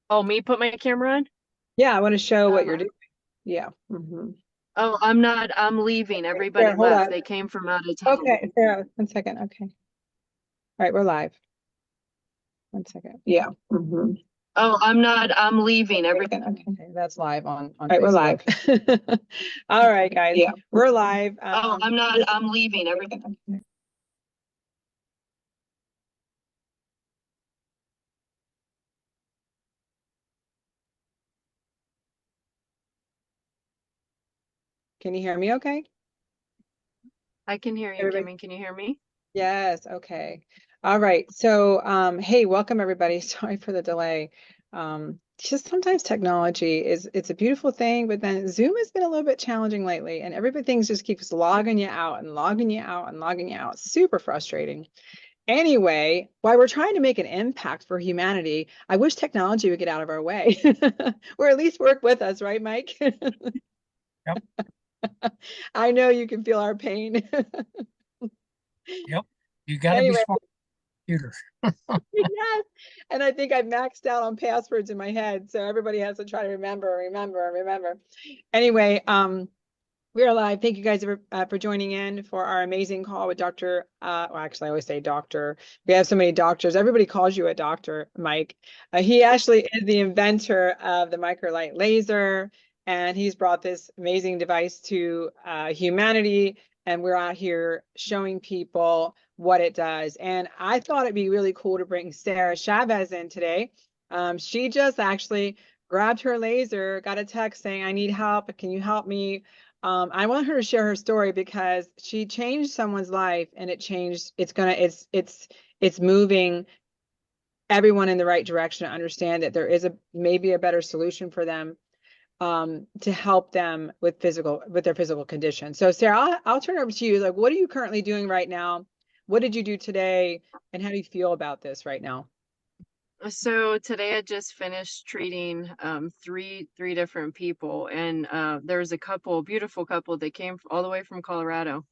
Oh, me put my camera on? Yeah, I want to show what you're Uh, doing. Yeah. Hmm. oh, I'm not. I'm leaving. Everybody Here, hold left. on. They came from out of town. Okay, Sarah, 1 second. Okay. All right, we're live. 1 second. Yeah. Hmm. Oh, I'm not. I'm leaving. Every. Okay, that's live on right, we're live. All right, guys. Yeah. We're live. Oh, I'm not. I'm leaving. Every. Can you hear me okay? I can hear you, Everybody? Kimmy. Can you hear me? Yes, okay. All right. So, hey, welcome everybody. Sorry for the delay. Just sometimes technology it's a beautiful thing, but then Zoom has been a little bit challenging lately, and everything just keeps logging you out and logging you out and logging you out. Super frustrating. Anyway, while we're trying to make an impact for humanity, I wish technology would get out of our way, or at least work with us, right, Mike? Yep, I know you can feel our pain. yep. You got to be Anyway. smart computer. Yes. And I think I've maxed out on passwords in my head. So everybody has to try to remember. Anyway, we are live. Thank you guys for joining in for our amazing call with Dr. Well, actually, I always say doctor. We have so many doctors. Everybody calls you a doctor, Mike. He actually is the inventor of the microlight laser, and he's brought this amazing device to humanity. And we're out here showing people what it does. And I thought it'd be really cool to bring Sarah Chavez in today. She just actually grabbed her laser, got a text saying, "I need help. Can you help me?" I want her to share her story because she changed someone's life, and it's moving everyone in the right direction to understand that there is maybe a better solution for them, to help them with their physical condition. So Sarah, I'll turn it over to you. Like, what are you currently doing right now? What did you do today? And how do you feel about this right now? So today I just finished treating three different people, and there's a couple, beautiful couple that came all the way from Colorado,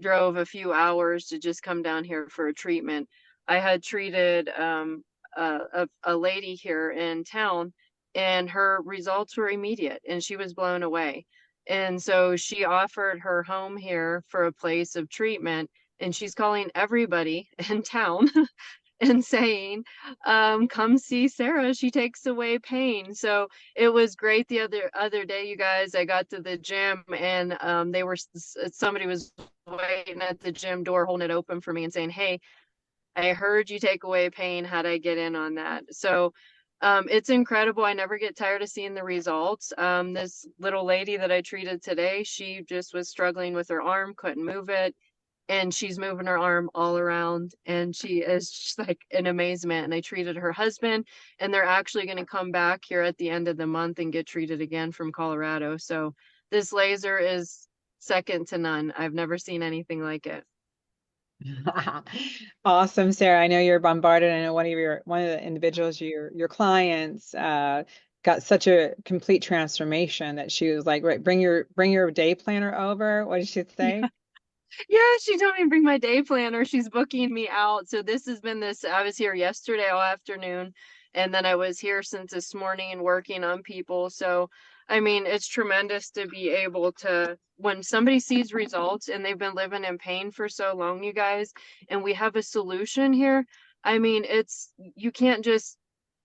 drove a few hours to just come down here for a treatment. I had treated a lady here in town, and her results were immediate, and she was blown away. And so she offered her home here for a place of treatment, and she's calling everybody in town and saying, come see Sarah. She takes away pain. So it was great the other day, you guys. I got to the gym, and somebody was waiting at the gym door holding it open for me and saying, "Hey, I heard you take away pain. How'd I get in on that?" So it's incredible. I never get tired of seeing the results. This little lady that I treated today, she just was struggling with her arm, couldn't move it, and she's moving her arm all around, and she is just like in amazement. And I treated her husband, and they're actually going to come back here at the end of the month and get treated again from Colorado. So this laser is second to none. I've never seen anything like it. Awesome, Sarah. I know you're bombarded. I know one of the individuals, your clients, got such a complete transformation that she was like, right, bring your day planner over. What did she say? Yeah, she told me to bring my day planner. She's booking me out. So this has been this. I was here yesterday all afternoon, and then I was here since this morning and working on people. So, I mean, it's tremendous to be able to, when somebody sees results and they've been living in pain for so long, you guys, and we have a solution here. I mean, you can't just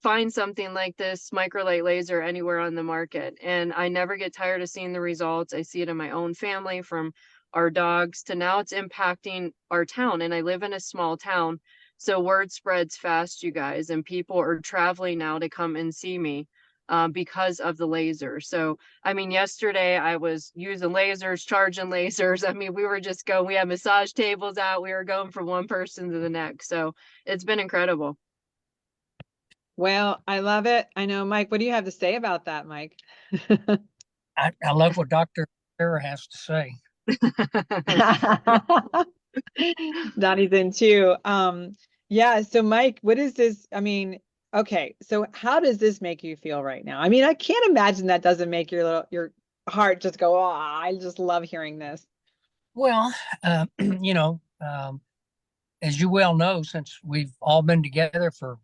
find something like this microlight laser anywhere on the market. And I never get tired of seeing the results. I see it in my own family, from our dogs to now it's impacting our town. And I live in a small town. So word spreads fast, you guys, and people are traveling now to come and see me because of the laser. So, I mean, yesterday I was using lasers, charging lasers. I mean, we were just going, we had massage tables out. We were going from one person to the next. So it's been incredible. Well, I love it. I know, Mike. What do you have to say about that, Mike? I love what Dr. Sarah has to say. Donnie's in too. Yeah. So, Mike, what is this? I mean, okay. So, how does this make you feel right now? I mean, I can't imagine that doesn't make your heart just go, "Oh, I just love hearing this." Well, you know, as you well know, since we've all been together for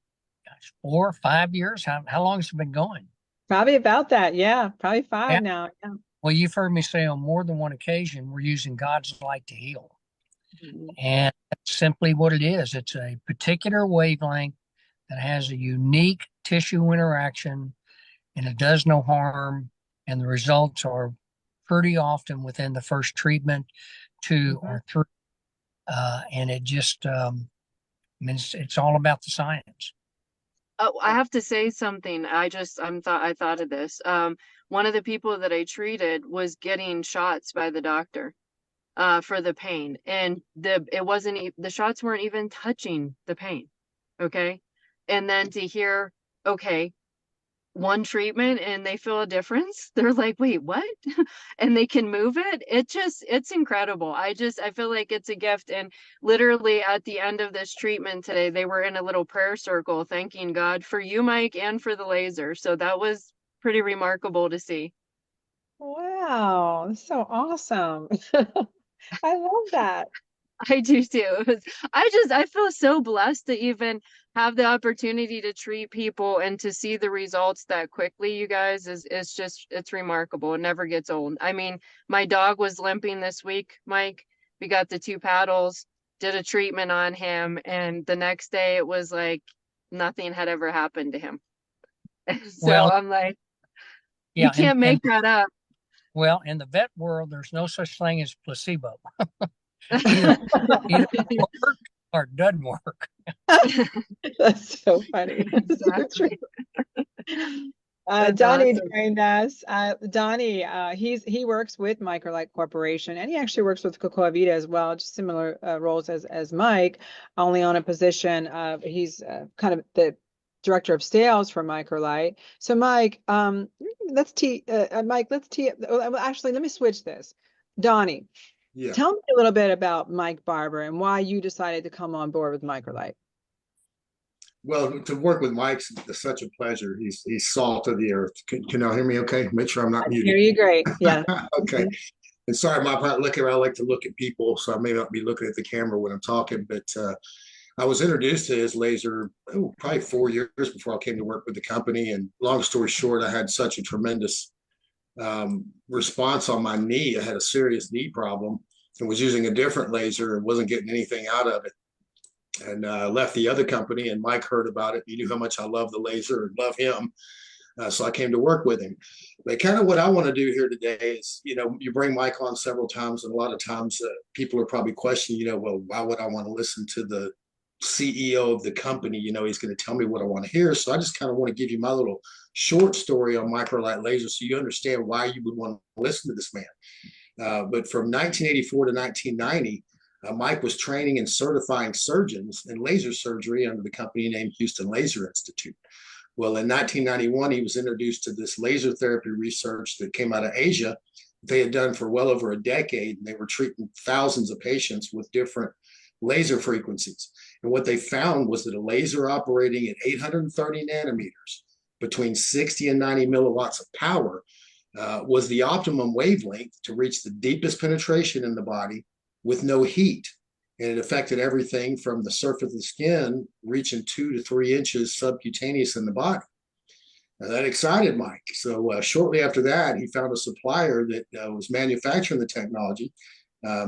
gosh, 4 or 5 years. How long has it been going? Probably about that. Yeah, probably Yeah. 5 now. Yeah. Well, you've heard me say on more than one occasion, we're using God's light to heal. Mhm. And that's simply what it is. It's a particular wavelength that has a unique tissue interaction and it does no harm. And the results are pretty often within the first treatment, 2 Mhm. or 3. And it just, I mean, it's all about the science. Oh, I have to say something. I thought of this. One of the people that I treated was getting shots by the doctor for the pain, and the shots weren't even touching the pain. Okay. And then to hear, okay, one treatment and they feel a difference. They're like, wait, what? And they can move it. It's incredible. I feel like it's a gift. And literally at the end of this treatment today, they were in a little prayer circle, thanking God for you, Mike, and for the laser. So that was pretty remarkable to see. Wow, that's so awesome. I love that. I do too. I feel so blessed to even have the opportunity to treat people and to see the results that quickly, you guys, is just it's remarkable. It never gets old. I mean, my dog was limping this week, Mike. We got the 2 paddles, did a treatment on him, and the next day it was like nothing had ever happened to him. So Well, I'm like, you yeah, can't make that up. well, in the vet world, there's no such thing as placebo. Either either it works or it doesn't work. That's so funny. That's so true. Exactly. That's Donnie awesome. joined us. Donnie, he works with Microlight Corporation, and he actually works with Cocoa Vida as well, just similar roles as Mike, only on a position of he's kind of the director of sales for Microlight. So Mike, actually, let me switch this. Donnie, Yeah. tell me a little bit about Mike Barbour and why you decided to come on board with Microlight. Well, to work with Mike's is such a pleasure. He's salt of the earth. Can y'all hear me okay? Make sure I'm not I muted. hear you great. Yeah. Okay. And sorry, my part looking around, I like to look at people, so I may not be looking at the camera when I'm talking, but I was introduced to his laser probably 4 years before I came to work with the company. And long story short, I had such a tremendous response on my knee. I had a serious knee problem and was using a different laser and wasn't getting anything out of it. And left the other company, and Mike heard about it. He knew how much I love the laser and love him. So I came to work with him. But kind of what I want to do here today is, you bring Mike on several times, and a lot of times people are probably questioning, well, why would I want to listen to the CEO of the company? He's going to tell me what I want to hear. So I just kind of want to give you my little short story on microlight laser so you understand why you would want to listen to this man. But from 1984 to 1990, Mike was training and certifying surgeons in laser surgery under the company named Houston Laser Institute. Well, in 1991, he was introduced to this laser therapy research that came out of Asia. They had done for well over a decade, and they were treating thousands of patients with different laser frequencies. And what they found was that a laser operating at 830 nanometers, between 60 and 90 milliwatts of power, was the optimum wavelength to reach the deepest penetration in the body with no heat. And it affected everything from the surface of the skin reaching 2 to 3 inches subcutaneous in the body. Now, that excited Mike. So shortly after that, he found a supplier that was manufacturing the technology.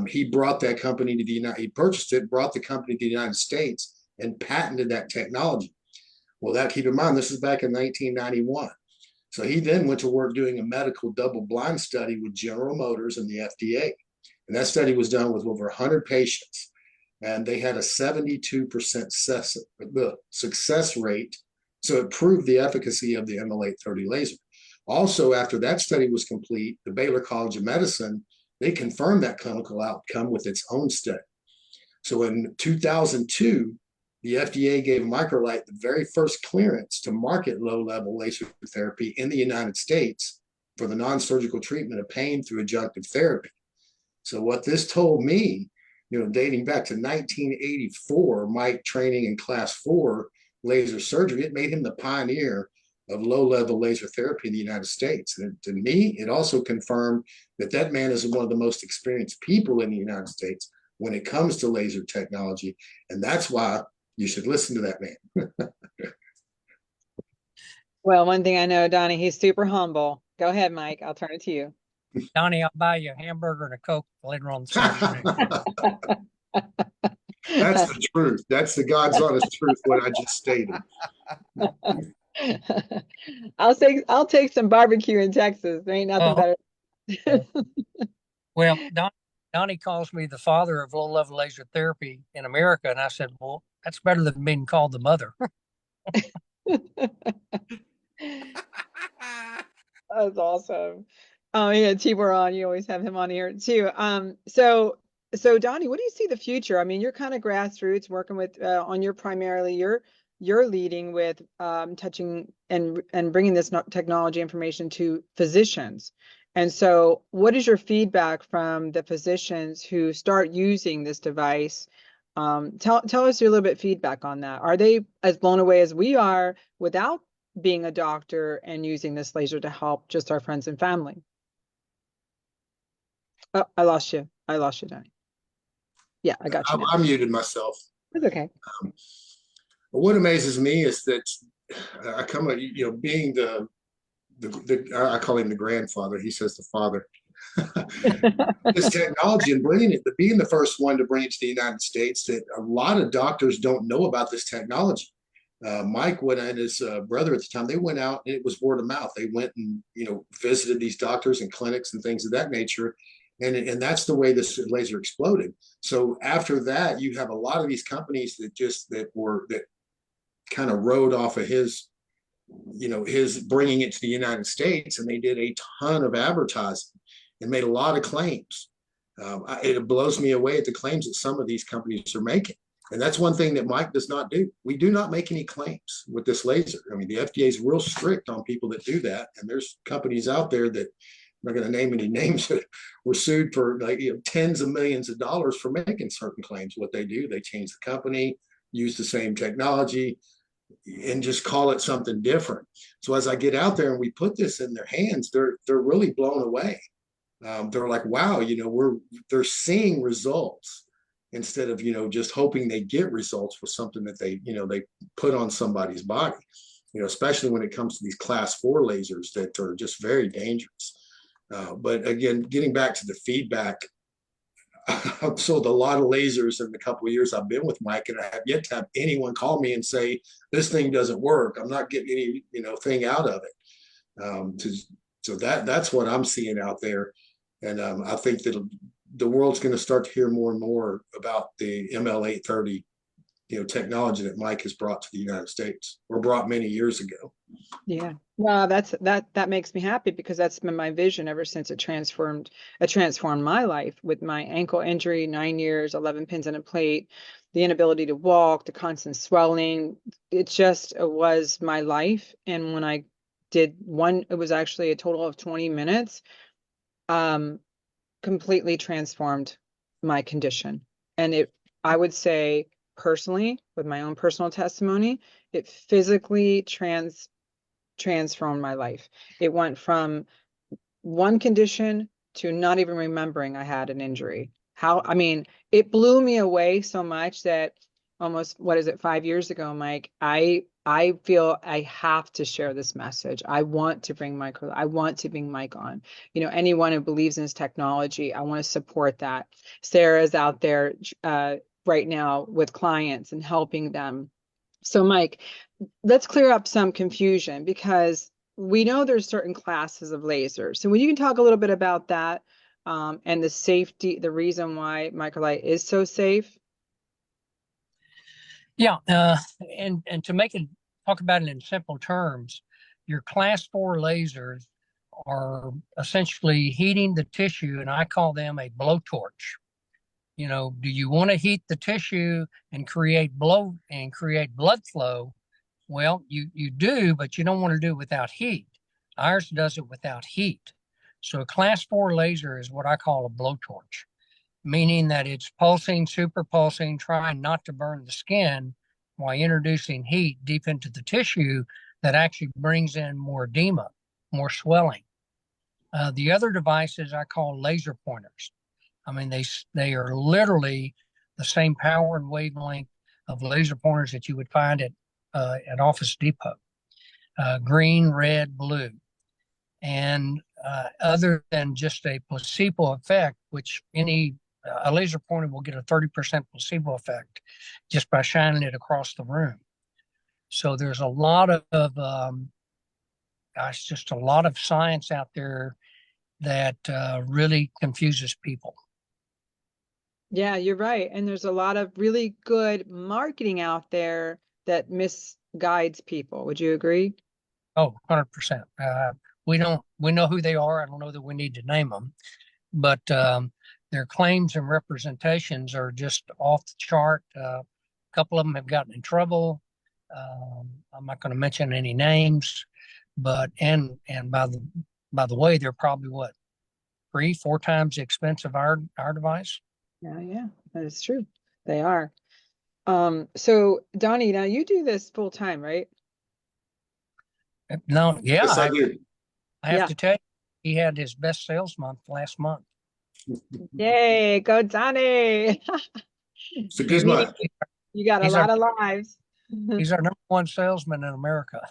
He brought that company to the United, he purchased it, brought the company to the United States and patented that technology. Well, keep in mind, this is back in 1991. So he then went to work doing a medical double-blind study with General Motors and the FDA. And that study was done with over 100 patients. And they had a 72% success rate. So it proved the efficacy of the ML830 laser. Also, after that study was complete, the Baylor College of Medicine, they confirmed that clinical outcome with its own study. So in 2002, the FDA gave Microlight the very first clearance to market low-level laser therapy in the United States for the non-surgical treatment of pain through adjunctive therapy. So what this told me, dating back to 1984, Mike training in class 4 laser surgery, it made him the pioneer of low-level laser therapy in the United States. And to me, it also confirmed that man is one of the most experienced people in the United States when it comes to laser technology. And that's why you should listen to that man. Well, one thing I know, Donnie, he's super humble. Go ahead, Mike. I'll turn it to you. Donnie, I'll buy you a hamburger and a Coke later on this afternoon. That's the truth. That's the God's honest truth, what I just stated. I'll take some barbecue in Texas. There ain't nothing Oh, better. well, Donnie calls me the father of low-level laser therapy in America, and I said, well, that's better than being called the mother. That's awesome. Oh yeah, Tibor on. You always have him on here too. So Donnie, what do you see the future? I mean, you're kind of grassroots, working with on your primarily you're leading with touching and bringing this technology information to physicians. And so, what is your feedback from the physicians who start using this device? Tell us your little bit feedback on that. Are they as blown away as we are without being a doctor and using this laser to help just our friends and family? Oh, I lost you. I lost you, Danny. Yeah, I got you now. I muted myself. It's okay. But what amazes me is that I come, being I call him the grandfather. He says the father. This technology and bringing it, being the first one to bring it to the United States, that a lot of doctors don't know about this technology. Mike went and his brother at the time, they went out and it was word of mouth. They went and, visited these doctors and clinics and things of that nature. And that's the way this laser exploded. So after that, you have a lot of these companies that kind of rode off of his bringing it to the United States, and they did a ton of advertising and made a lot of claims. It blows me away at the claims that some of these companies are making. And that's one thing that Mike does not do. We do not make any claims with this laser. I mean, the FDA is real strict on people that do that. And there's companies out there that, I'm not going to name any names, that were sued for tens of millions of dollars for making certain claims. What they do, they change the company, use the same technology, and just call it something different. So as I get out there and we put this in their hands, they're really blown away. They're like, wow, they're seeing results instead of just hoping they get results with something that they put on somebody's body. Especially when it comes to these class 4 lasers that are just very dangerous. But again, getting back to the feedback, I've sold a lot of lasers in the couple of years I've been with Mike, and I have yet to have anyone call me and say, this thing doesn't work. I'm not getting any, thing out of it. So that's what I'm seeing out there. And I think that the world's going to start to hear more and more about the ML830, technology that Mike has brought to the United States, or brought many years ago. Yeah. Well, that makes me happy, because that's been my vision ever since it transformed my life with my ankle injury, 9 years, 11 pins in a plate, the inability to walk, the constant swelling. It was my life. And when I did one, it was actually a total of 20 minutes, completely transformed my condition. And I would say personally, with my own personal testimony, it physically transformed my life. It went from one condition to not even remembering I had an injury. It blew me away so much that almost, 5 years ago, Mike, I feel I have to share this message. I want to bring Mike on. Anyone who believes in this technology, I want to support that. Sarah's out there right now with clients and helping them. So Mike, let's clear up some confusion, because we know there's certain classes of lasers. So when you can talk a little bit about that, and the safety, the reason why microlight is so safe. Yeah, and to talk about it in simple terms, your class 4 lasers are essentially heating the tissue, and I call them a blowtorch. Do you want to heat the tissue and create blood flow? Well, you do, but you don't want to do it without heat. Ours does it without heat. So a class 4 laser is what I call a blowtorch, meaning that it's pulsing, super pulsing, trying not to burn the skin while introducing heat deep into the tissue that actually brings in more edema, more swelling. The other devices I call laser pointers. I mean, they are literally the same power and wavelength of laser pointers that you would find at Office Depot. green, red, blue. And other than just a placebo effect, which a laser pointer will get a 30% placebo effect just by shining it across the room. So there's a lot of just a lot of science out there that really confuses people. Yeah, you're right. And there's a lot of really good marketing out there that misguides people. Would you agree? Oh, 100%. We know who they are. I don't know that we need to name them, but their claims and representations are just off the chart. A couple of them have gotten in trouble. I'm not going to mention any names, but and by the way, they're probably what, 3-4 times the expense of our device. Yeah, that is true. They are. So Donnie, now you do this full time, right? No, yeah, Yes, I do. I have Yeah. to tell you, he had his best sales month last month. Yay, go Donnie. It's a good Meaning month. you got a He's our lot of lives. he's our number one salesman in America.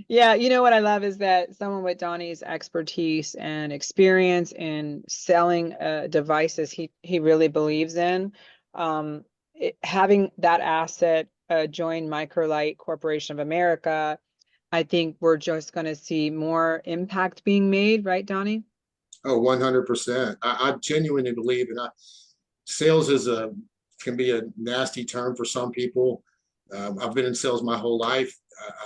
Yeah, you know what I love is that someone with Donnie's expertise and experience in selling devices he really believes in, having that asset join Microlight Corporation of America, I think we're just going to see more impact being made, right, Donnie? Oh, 100%. I genuinely believe, and sales can be a nasty term for some people. I've been in sales my whole life.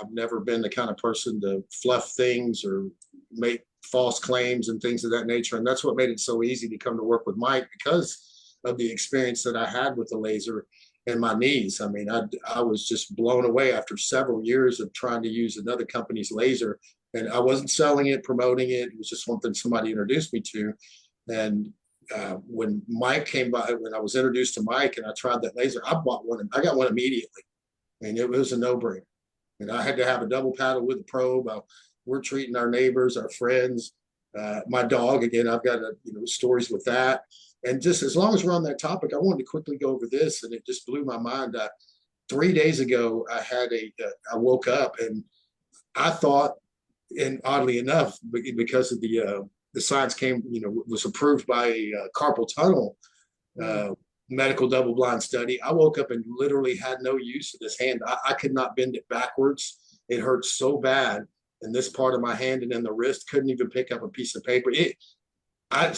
I've never been the kind of person to fluff things or make false claims and things of that nature. And that's what made it so easy to come to work with Mike, because of the experience that I had with the laser and my knees. I mean, I was just blown away after several years of trying to use another company's laser. And I wasn't selling it, promoting it. It was just something somebody introduced me to. And when Mike came by, when I was introduced to Mike and I tried that laser, I bought one. I got one immediately. And it was a no-brainer. And I had to have a double paddle with a probe. We're treating our neighbors, our friends, my dog. Again, I've got stories with that. And just as long as we're on that topic, I wanted to quickly go over this, and it just blew my mind. 3 days ago, I woke up and I thought, and oddly enough, because of the science was approved by a carpal tunnel medical double-blind study. I woke up and literally had no use of this hand. I could not bend it backwards. It hurt so bad in this part of my hand and in the wrist. Couldn't even pick up a piece of paper.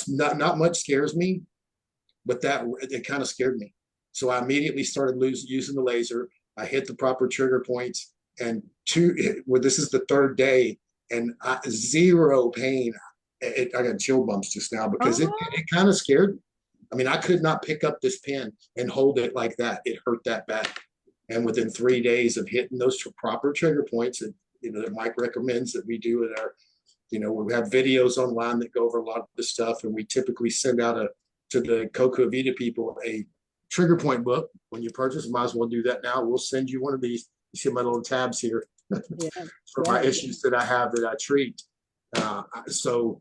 Not much scares me, but it kind of scared me. So I immediately started using the laser. I hit the proper trigger points, and this is the third day, and zero pain. I got chill bumps just now because it kind of scared me. I mean, I could not pick up this pen and hold it like that. It hurt that bad. And within 3 days of hitting those proper trigger points that Mike recommends that we do at our, we have videos online that go over a lot of this stuff. And we typically send out to the Coco Vita people a trigger point book. When you purchase, might as well do that now. We'll send you one of these. You see my little tabs here for my issues that I have that I treat. So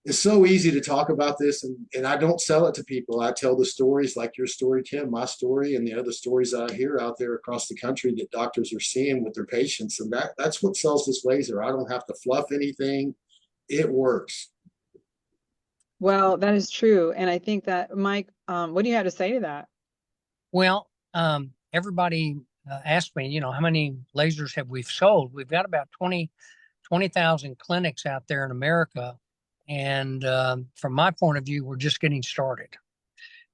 it's so easy to talk about this, and I don't sell it to people. I tell the stories like your story, Tim, my story, and the other stories that I hear out there across the country that doctors are seeing with their patients. And that's what sells this laser. I don't have to fluff anything. It works. Well, that is true. And I think that, Mike, what do you have to say to that? Well, everybody asked me, how many lasers have we sold? We've got about 20,000 clinics out there in America. And from my point of view, we're just getting started.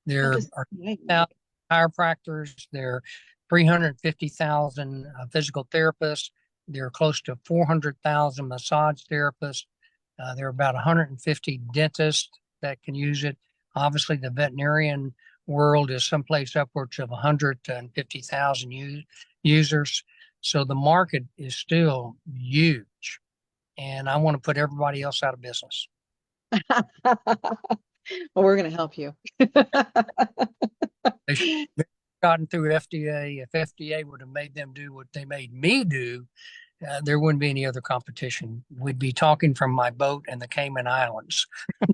There are 1,000 chiropractors. There are 350,000 physical therapists. There are close to 400,000 massage therapists. There are about 150 dentists that can use it. Obviously, the veterinarian world is someplace upwards of 150,000 users. So the market is still huge. And I want to put everybody else out of business. Well, we're going to help you. They should have gotten through FDA. If FDA would have made them do what they made me do, there wouldn't be any other competition. We'd be talking from my boat in the Cayman Islands.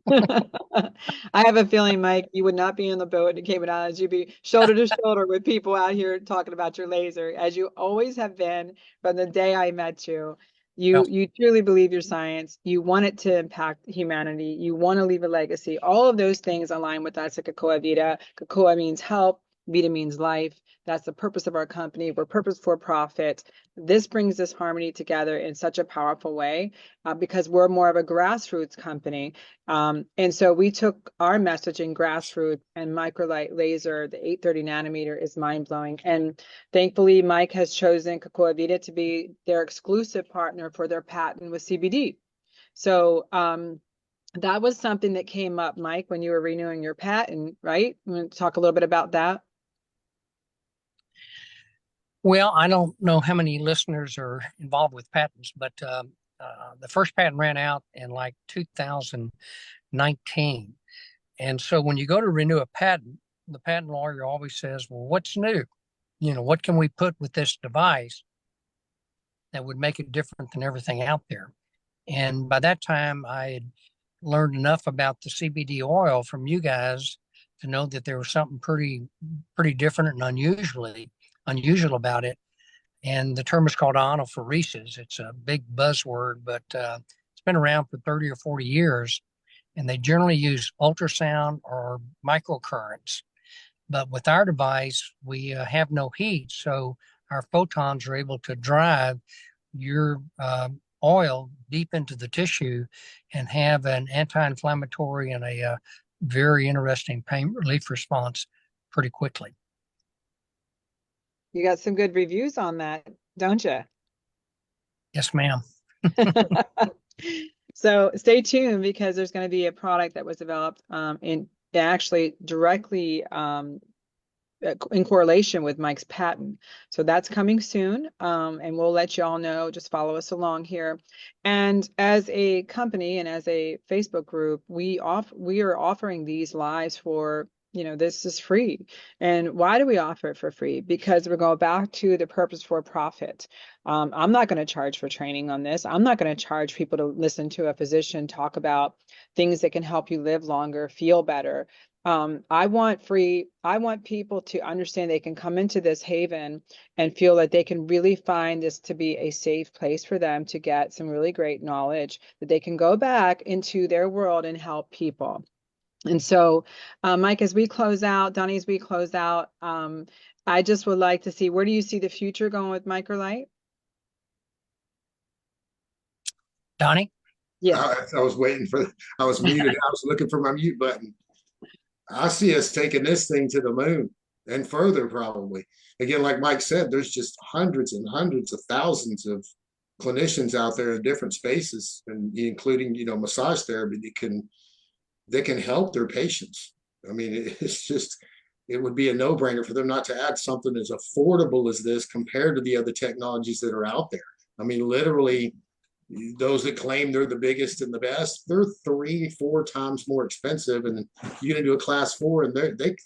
I have a feeling, Mike, you would not be in the boat in the Cayman Islands. You'd be shoulder to shoulder with people out here talking about your laser, as you always have been from the day I met you. Well, You truly believe your science. You want it to impact humanity. You want to leave a legacy. All of those things align with us at Cocoa Vita. Cocoa means help. Vita means life. That's the purpose of our company. We're purpose for profit. This brings this harmony together in such a powerful way because we're more of a grassroots company. And so we took our message in grassroots, and microlight laser, the 830 nanometer, is mind blowing. And thankfully, Mike has chosen Cocoa Vita to be their exclusive partner for their patent with CBD. So that was something that came up, Mike, when you were renewing your patent, right? You want to talk a little bit about that? well, I don't know how many listeners are involved with patents, but the first patent ran out in like 2019. And so when you go to renew a patent, the patent lawyer always says, well, what's new? You know, what can we put with this device that would make it different than everything out there? And by that time, I had learned enough about the CBD oil from you guys to know that there was something pretty different and unusual about it. And the term is called ionophoresis. It's a big buzzword, but it's been around for 30 or 40 years. And they generally use ultrasound or microcurrents. But with our device, we have no heat. So our photons are able to drive your oil deep into the tissue and have an anti-inflammatory and a very interesting pain relief response pretty quickly. You got some good reviews on that, don't you? Yes, ma'am. So stay tuned, because there's going to be a product that was developed in actually directly in correlation with Mike's patent. So that's coming soon, and we'll let you all know. Just follow us along here. And as a company and as a Facebook group, we are offering these lives for, this is free. And why do we offer it for free? Because we're going back to the purpose for profit. I'm not going to charge for training on this. I'm not going to charge people to listen to a physician talk about things that can help you live longer, feel better. I want people to understand they can come into this haven and feel that they can really find this to be a safe place for them to get some really great knowledge that they can go back into their world and help people. And so, Mike, as we close out, Donnie, as we close out, I just would like to see, where do you see the future going with Microlight? Donnie? Yes. I was waiting I was muted. I was looking for my mute button. I see us taking this thing to the moon and further, probably. Again, like Mike said, there's just hundreds and hundreds of thousands of clinicians out there in different spaces, and including, massage therapy that can help their patients. I mean, it would be a no-brainer for them not to add something as affordable as this compared to the other technologies that are out there. I mean, literally, those that claim they're the biggest and the best, they're 3-4 times more expensive. And you're going to do a class 4, and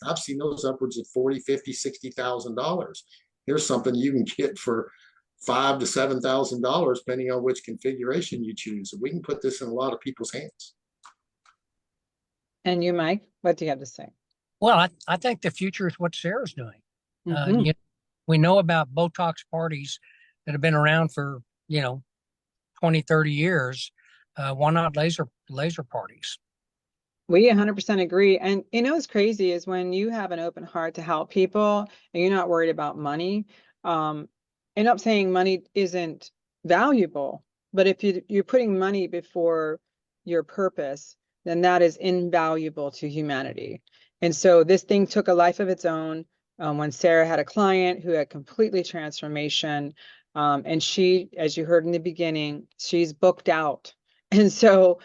I've seen those upwards of $40,000, $50,000, $60,000. Here's something you can get for $5,000 to $7,000, depending on which configuration you choose. And we can put this in a lot of people's hands. And you, Mike, what do you have to say? Well, I think the future is what Sarah's doing. We know about Botox parties that have been around for, 20, 30 years. Why not laser parties? We 100% agree. And what's crazy is when you have an open heart to help people and you're not worried about money. And I'm saying money isn't valuable, but if you're putting money before your purpose, then that is invaluable to humanity. And so this thing took a life of its own. When Sarah had a client who had completely transformation, and she, as you heard in the beginning, she's booked out. And so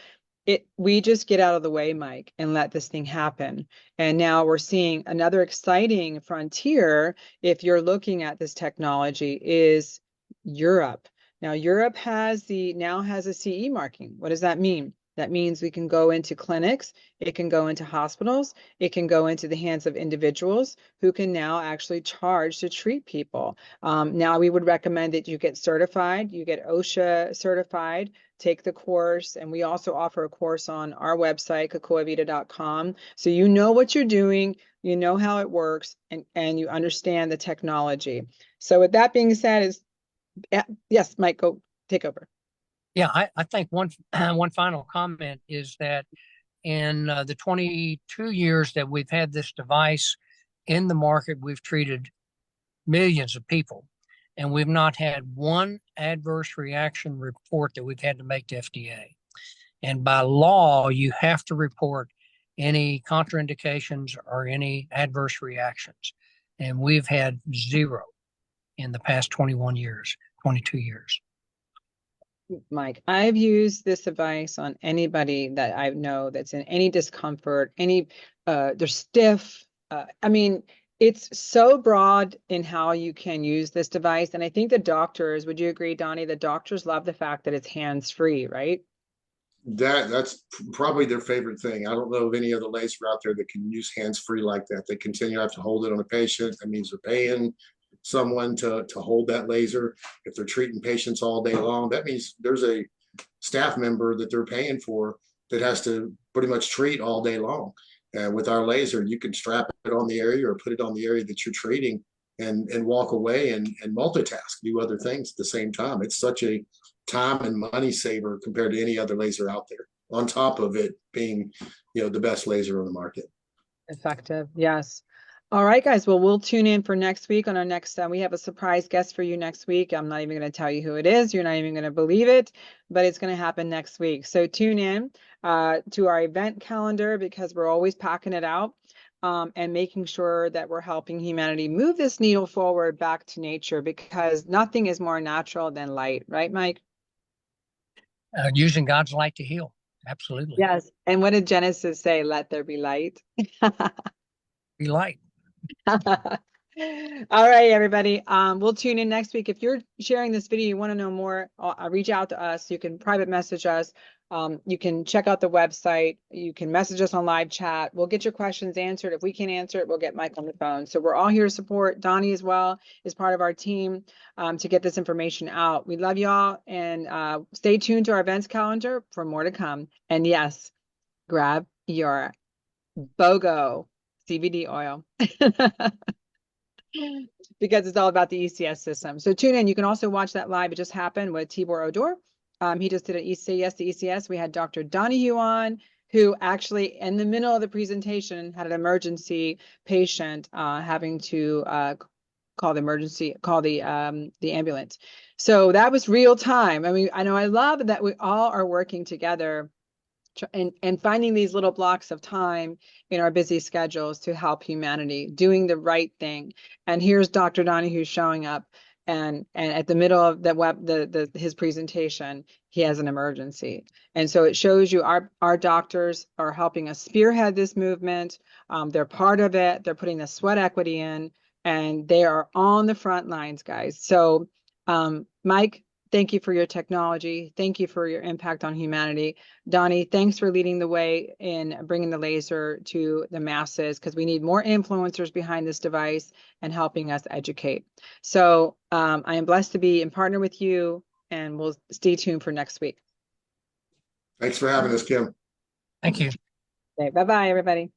we just get out of the way, Mike, and let this thing happen. And now we're seeing another exciting frontier, if you're looking at this technology, is Europe. Now, Europe now has a CE marking. What does that mean? That means we can go into clinics, it can go into hospitals, it can go into the hands of individuals who can now actually charge to treat people. Now we would recommend that you get certified, you get OSHA certified, take the course, and we also offer a course on our website, cocoavita.com. So you know what you're doing, you know how it works, and you understand the technology. So with that being said, yes, Mike, go take over. Yeah, I think one one final comment is that in the 22 years that we've had this device in the market, we've treated millions of people, and we've not had one adverse reaction report that we've had to make to FDA. And by law, you have to report any contraindications or any adverse reactions. And we've had zero in the past 21 years, 22 years. Mike, I've used this device on anybody that I know that's in any discomfort, they're stiff. I mean, it's so broad in how you can use this device. And I think the doctors, would you agree, Donnie? The doctors love the fact that it's hands-free, right? That's probably their favorite thing. I don't know of any other laser out there that can use hands-free like that. They continue to have to hold it on a patient. That means they're paying someone to hold that laser. If they're treating patients all day long, that means there's a staff member that they're paying for that has to pretty much treat all day long. With our laser, you can strap it on the area or put it on the area that you're treating and walk away and multitask, do other things at the same time. It's such a time and money saver compared to any other laser out there, on top of it being, the best laser on the market. Effective, yes. All right, guys. Well, we'll tune in for next week on our next, we have a surprise guest for you next week. I'm not even going to tell you who it is. You're not even going to believe it, but it's going to happen next week. So tune in to our event calendar, because we're always packing it out and making sure that we're helping humanity move this needle forward back to nature, because nothing is more natural than light, right, Mike? Using God's light to heal. Absolutely. Yes. And what did Genesis say? Let there be light. Be light. All right, everybody. We'll tune in next week. If you're sharing this video, you want to know more, reach out to us. You can private message us. You can check out the website. You can message us on live chat. We'll get your questions answered. If we can't answer it, we'll get Mike on the phone. So we're all here to support. Donnie as well is part of our team to get this information out. We love y'all, and stay tuned to our events calendar for more to come. And yes, grab your BOGO CBD oil because it's all about the ECS system. So tune in. You can also watch that live. It just happened with Tibor Odor. He just did an Say Yes to ECS. We had Dr. Donahue on, who actually in the middle of the presentation had an emergency patient having to call the ambulance. So that was real time. I mean, I know I love that we all are working together and finding these little blocks of time in our busy schedules to help humanity, doing the right thing. And here's Dr. Donahue showing up, and at the middle of his presentation, he has an emergency. And so it shows you our doctors are helping us spearhead this movement. They're part of it. They're putting the sweat equity in, and they are on the front lines, guys. So Mike, thank you for your technology. Thank you for your impact on humanity. Donnie, thanks for leading the way in bringing the laser to the masses, because we need more influencers behind this device and helping us educate. So I am blessed to be in partner with you, and we'll stay tuned for next week. Thanks for having us, Kim. Thank you. Okay, bye-bye, everybody.